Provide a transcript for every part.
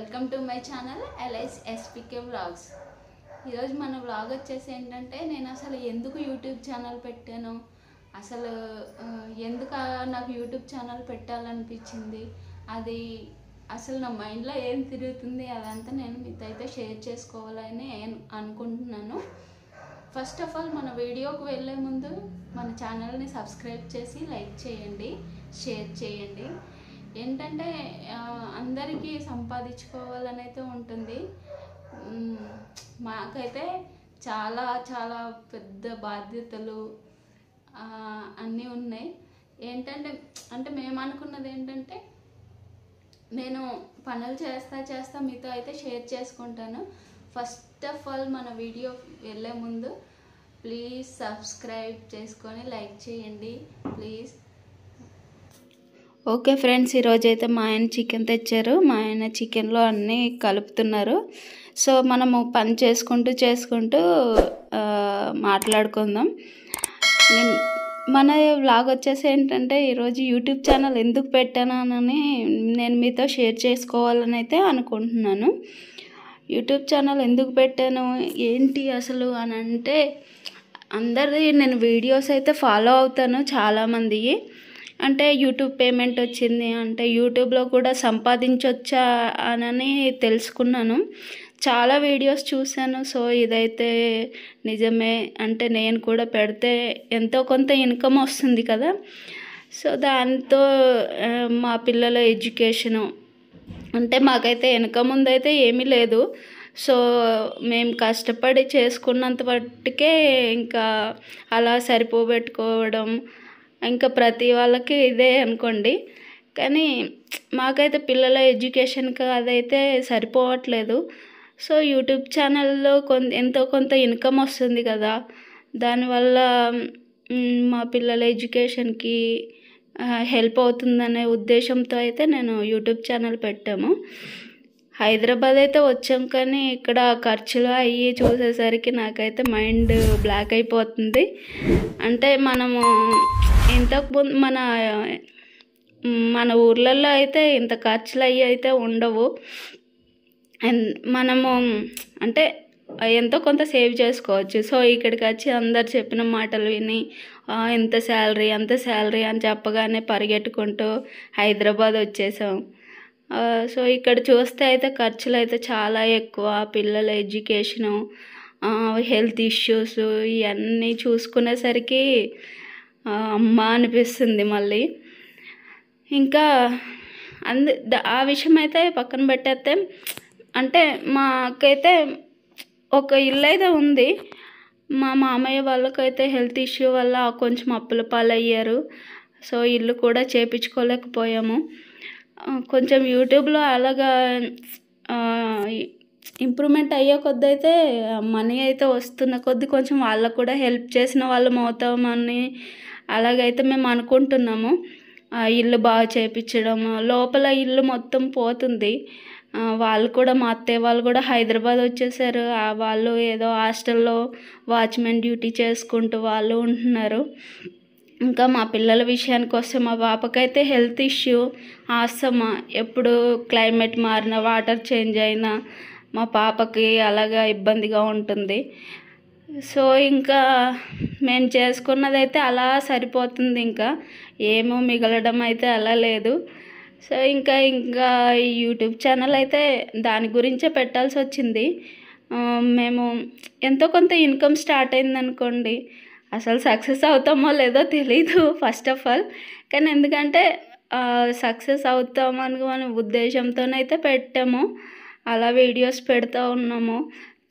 Welcome to my channel ఎల్ఐస్ ఎస్పీకే vlogs. ఈరోజు మన vlog వచ్చేసి ఏంటంటే నేను అసలు ఎందుకు యూట్యూబ్ ఛానల్ పెట్టాను, అసలు ఎందుకు నాకు యూట్యూబ్ ఛానల్ పెట్టాలనిపించింది, అది అసలు నా మైండ్లో ఏం తిరుగుతుంది అదంతా నేను మీతో అయితే షేర్ చేసుకోవాలని అనుకుంటున్నాను. ఫస్ట్ ఆఫ్ ఆల్ మన వీడియోకి వెళ్ళే ముందు మన ఛానల్ని సబ్స్క్రైబ్ చేసి లైక్ చేయండి, షేర్ చేయండి. ఏంటంటే అందరికీ సంపాదించుకోవాలని అయితే ఉంటుంది. మాకైతే చాలా చాలా పెద్ద బాధ్యతలు అన్నీ ఉన్నాయి. ఏంటంటే మేము అనుకున్నది ఏంటంటే నేను పనులు చేస్తా మీతో అయితే షేర్ చేసుకుంటాను. ఫస్ట్ ఆఫ్ ఆల్ మన వీడియో వెళ్ళే ముందు ప్లీజ్ సబ్స్క్రైబ్ చేసుకొని లైక్ చేయండి ప్లీజ్. ఓకే ఫ్రెండ్స్, ఈరోజైతే మా ఆయన చికెన్ తెచ్చారు. మా ఆయన చికెన్లో అన్నీ కలుపుతున్నారు. సో మనము పని చేసుకుంటూ మాట్లాడుకుందాం. మన వ్లాగ్ వచ్చేసి ఏంటంటే ఈరోజు యూట్యూబ్ ఛానల్ ఎందుకు పెట్టానని నేను మీతో షేర్ చేసుకోవాలని అయితే అనుకుంటున్నాను. యూట్యూబ్ ఛానల్ ఎందుకు పెట్టాను ఏంటి అసలు అని అంటే, అందరిది నేను వీడియోస్ అయితే ఫాలో అవుతాను చాలామంది. అంటే యూట్యూబ్ పేమెంట్ వచ్చింది అంటే యూట్యూబ్లో కూడా సంపాదించవచ్చా అని తెలుసుకున్నాను. చాలా వీడియోస్ చూశాను. సో ఇదైతే నిజమే, అంటే నేను కూడా పెడితే ఎంతో కొంత ఇన్కమ్ వస్తుంది కదా. సో దాంతో మా పిల్లల ఎడ్యుకేషను, అంటే మాకైతే ఇన్కమ్ ముందైతే ఏమీ లేదు. సో మేము కష్టపడి చేసుకున్నంత మట్టుకే ఇంకా అలా సరిపోబెట్టుకోవడం, ఇంకా ప్రతి వాళ్ళకి ఇదే అనుకోండి. కానీ మాకైతే పిల్లల ఎడ్యుకేషన్కి అదైతే సరిపోవట్లేదు. సో యూట్యూబ్ ఛానల్లో ఎంతో కొంత ఇన్కమ్ వస్తుంది కదా, దానివల్ల మా పిల్లల ఎడ్యుకేషన్కి హెల్ప్ అవుతుందనే ఉద్దేశంతో అయితే నేను యూట్యూబ్ ఛానల్ పెట్టాము. హైదరాబాద్ అయితే వచ్చాం, కానీ ఇక్కడ ఖర్చులు అయ్యి చూసేసరికి నాకైతే మైండ్ బ్లాక్ అయిపోతుంది. అంటే మనము ఇంతకుముందు మన ఊర్లలో అయితే ఇంత ఖర్చులు అయ్యి అయితే ఉండవు. మనము అంటే ఎంతో కొంత సేవ్ చేసుకోవచ్చు. సో ఇక్కడికి వచ్చి అందరు చెప్పిన మాటలు విని ఎంత శాలరీ అంత శాలరీ అని చెప్పగానే పరిగెట్టుకుంటూ హైదరాబాద్ వచ్చేసాం. సో ఇక్కడ చూస్తే అయితే ఖర్చులు అయితే చాలా ఎక్కువ. పిల్లల ఎడ్యుకేషను, హెల్త్ ఇష్యూస్ ఇవన్నీ చూసుకునేసరికి అమ్మ అనిపిస్తుంది మళ్ళీ. ఇంకా ఆ విషయం అయితే పక్కన పెట్టేస్తే, అంటే మాకైతే ఒక ఇల్లు అయితే ఉంది. మా మామయ్య వాళ్ళకైతే హెల్త్ ఇష్యూ వల్ల కొంచెం అప్పుల పాలయ్యారు. సో ఇల్లు కూడా చేపించుకోలేకపోయాము. కొంచెం యూట్యూబ్లో అలాగా ఇంప్రూవ్మెంట్ అయ్యే కొద్ది అయితే మనీ అయితే వస్తున్న కొద్ది కొంచెం వాళ్ళకు కూడా హెల్ప్ చేసిన వాళ్ళం అవుతామని అలాగైతే మేము అనుకుంటున్నాము. ఇల్లు బాగా చేయించడము, లోపల ఇల్లు మొత్తం పోతుంది. వాళ్ళు కూడా మా అత్తయ్య వాళ్ళు కూడా హైదరాబాద్ వచ్చేసారు. వాళ్ళు ఏదో హాస్టల్లో వాచ్మెన్ డ్యూటీ చేసుకుంటూ వాళ్ళు ఉంటున్నారు. ఇంకా మా పిల్లల విషయానికి వస్తే, మా పాపకైతే హెల్త్ ఇష్యూ, ఆస్తమా, ఎప్పుడు క్లైమేట్ మారినా వాటర్ చేంజ్ అయినా మా పాపకి అలాగా ఇబ్బందిగా ఉంటుంది. సో ఇంకా మేము చేసుకున్నదైతే అలా సరిపోతుంది, ఇంకా ఏమో మిగలడం అయితే అలా లేదు. సో ఇంకా యూట్యూబ్ ఛానల్ అయితే దాని గురించే పెట్టాల్సి వచ్చింది. మేము ఎంతో కొంత ఇన్కమ్ స్టార్ట్ అయిందనుకోండి, అసలు సక్సెస్ అవుతామో లేదో తెలీదు ఫస్ట్ ఆఫ్ ఆల్. కానీ ఎందుకంటే సక్సెస్ అవుతామని ఉద్దేశంతోనైతే పెట్టాము, అలా వీడియోస్ పెడతా ఉన్నాము.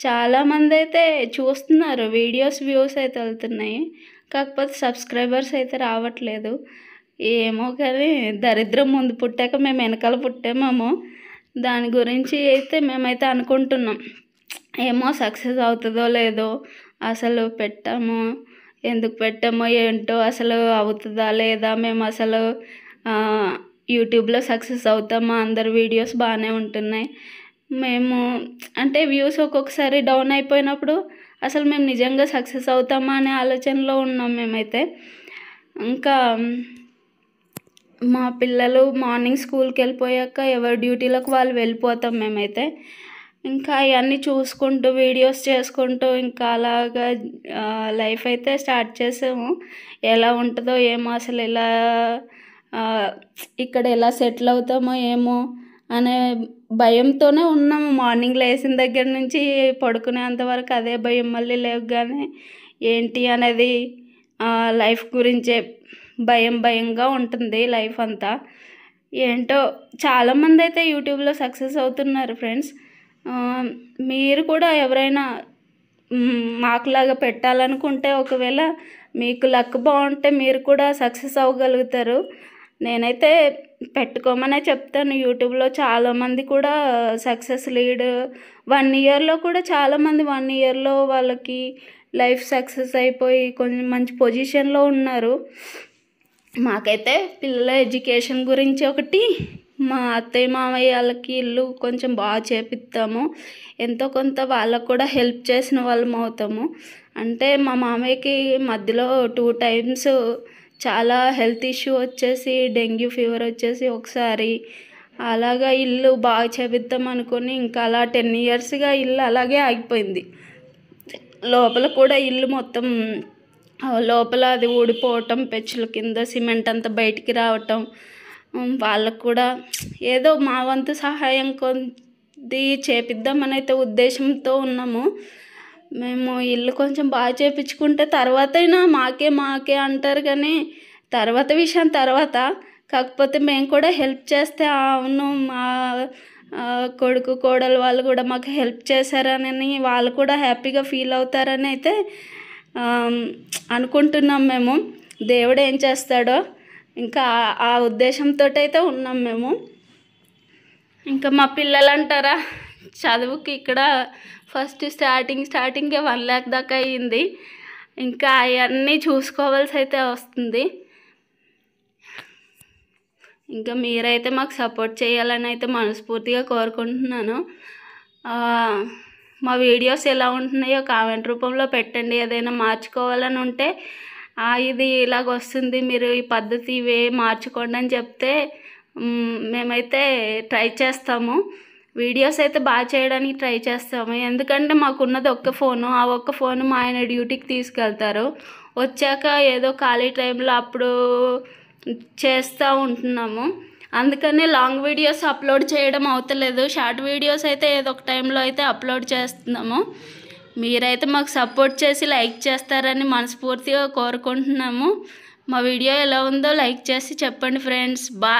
చాలామంది అయితే చూస్తున్నారు, వీడియోస్ వ్యూస్ అయితే వెళ్తున్నాయి, కాకపోతే సబ్స్క్రైబర్స్ అయితే రావట్లేదు. ఏమో కానీ దరిద్రం ముందు పుట్టాక మేము వెనకాల పుట్టామేమో, దాని గురించి అయితే మేమైతే అనుకుంటున్నాం. ఏమో సక్సెస్ అవుతుందో లేదో, అసలు ఎందుకు పెట్టామో ఏంటో, అసలు అవుతుందా లేదా, మేము అసలు యూట్యూబ్లో సక్సెస్ అవుతామా, అందరు వీడియోస్ బాగానే ఉంటున్నాయి, మేము అంటే వ్యూస్ ఒక్కొక్కసారి డౌన్ అయిపోయినప్పుడు అసలు మేము నిజంగా సక్సెస్ అవుతామా అనే ఆలోచనలో ఉన్నాం మేమైతే. ఇంకా మా పిల్లలు మార్నింగ్ స్కూల్కి వెళ్ళిపోయాక ఎవరి డ్యూటీలకు వాళ్ళు వెళ్ళిపోతాం మేమైతే. ఇంకా అవన్నీ చూసుకుంటూ వీడియోస్ చేసుకుంటూ ఇంకా అలాగా లైఫ్ అయితే స్టార్ట్ చేసాము. ఎలా ఉంటుందో ఏమో, అసలు ఎలా ఇక్కడ ఎలా సెటిల్ అవుతామో ఏమో అనే భయంతోనే ఉన్నాము. మార్నింగ్ లేచిన దగ్గర నుంచి పడుకునేంత వరకు అదే భయం. మళ్ళీ లేవగానే ఏంటి అనేది లైఫ్ గురించే భయంగా ఉంటుంది లైఫ్ అంతా. ఏంటో చాలామంది అయితే యూట్యూబ్లో సక్సెస్ అవుతున్నారు ఫ్రెండ్స్. మీరు కూడా ఎవరైనా మాకులాగా పెట్టాలనుకుంటే, ఒకవేళ మీకు లక్ బాగుంటే మీరు కూడా సక్సెస్ అవ్వగలుగుతారు. నేనైతే పెట్టుకోమనే చెప్తాను. యూట్యూబ్లో చాలామంది కూడా సక్సెస్ లీడ్ 1 ఇయర్లో కూడా చాలామంది 1 ఇయర్లో వాళ్ళకి లైఫ్ సక్సెస్ అయిపోయి కొంచెం మంచి పొజిషన్లో ఉన్నారు. మాకైతే పిల్లల ఎడ్యుకేషన్ గురించి ఒకటి, మా అత్తయ్య మామయ్య వాళ్ళకి ఇల్లు కొంచెం బాగా చేపిస్తాము. ఎంతో కొంత వాళ్ళకు కూడా హెల్ప్ చేసిన వాళ్ళం అవుతాము. అంటే మా మామయ్యకి మధ్యలో 2 times చాలా హెల్త్ ఇష్యూ వచ్చేసి, డెంగ్యూ ఫీవర్ వచ్చేసి ఒకసారి అలాగా ఇల్లు బాగా చేపిద్దాం అనుకొని ఇంకా అలా 10 yearsగా ఇల్లు అలాగే ఆగిపోయింది. లోపల కూడా ఇల్లు మొత్తం లోపల అది ఊడిపోవటం, పెచ్చుల కింద సిమెంట్ అంతా బయటికి రావటం, వాళ్ళకు కూడా ఏదో మా వంతు సహాయం కొద్ది చేపిద్దామని అయితే ఉద్దేశంతో ఉన్నాము. మేము ఇల్లు కొంచెం బాగా చేపించుకుంటే తర్వాతైనా మాకే అంటారు, కానీ తర్వాత విషయం తర్వాత. కాకపోతే మేము కూడా హెల్ప్ చేస్తే అవును మా కొడుకు కోడలు వాళ్ళు కూడా మాకు హెల్ప్ చేశారని వాళ్ళు కూడా హ్యాపీగా ఫీల్ అవుతారని అయితే అనుకుంటున్నాం మేము. దేవుడు ఏం చేస్తాడో ఇంకా ఆ ఉద్దేశంతో అయితే ఉన్నాం మేము. ఇంకా మా పిల్లలు అంటారా, చదువుకి ఇక్కడ ఫస్ట్ స్టార్టింగే 1 lakh దాకా అయ్యింది. ఇంకా అవన్నీ చూసుకోవాల్సి అయితే వస్తుంది. ఇంకా మీరైతే మాకు సపోర్ట్ చేయాలని అయితే మనస్ఫూర్తిగా కోరుకుంటున్నాను. మా వీడియోస్ ఎలా ఉంటున్నాయో కామెంట్ రూపంలో పెట్టండి. ఏదైనా మార్చుకోవాలని ఉంటే ఇది ఇలాగ వస్తుంది, మీరు ఈ పద్ధతి ఇవే మార్చుకోండి అని చెప్తే మేమైతే ట్రై చేస్తాము. వీడియోస్ అయితే బాగా చేయడానికి ట్రై చేస్తాము. ఎందుకంటే మాకున్నది ఒక్క ఫోను. ఆ ఒక్క ఫోను మా ఆయన డ్యూటీకి తీసుకెళ్తారు. వచ్చాక ఏదో ఖాళీ టైంలో అప్పుడు చేస్తూ ఉంటున్నాము. అందుకని లాంగ్ వీడియోస్ అప్లోడ్ చేయడం అవుతలేదు. షార్ట్ వీడియోస్ అయితే ఏదో ఒక టైంలో అయితే అప్లోడ్ చేస్తున్నాము. మీరైతే మాకు సపోర్ట్ చేసి లైక్ చేస్తారని మనస్ఫూర్తిగా కోరుకుంటున్నాము. మా వీడియో ఎలా ఉందో లైక్ చేసి చెప్పండి ఫ్రెండ్స్. బాయ్.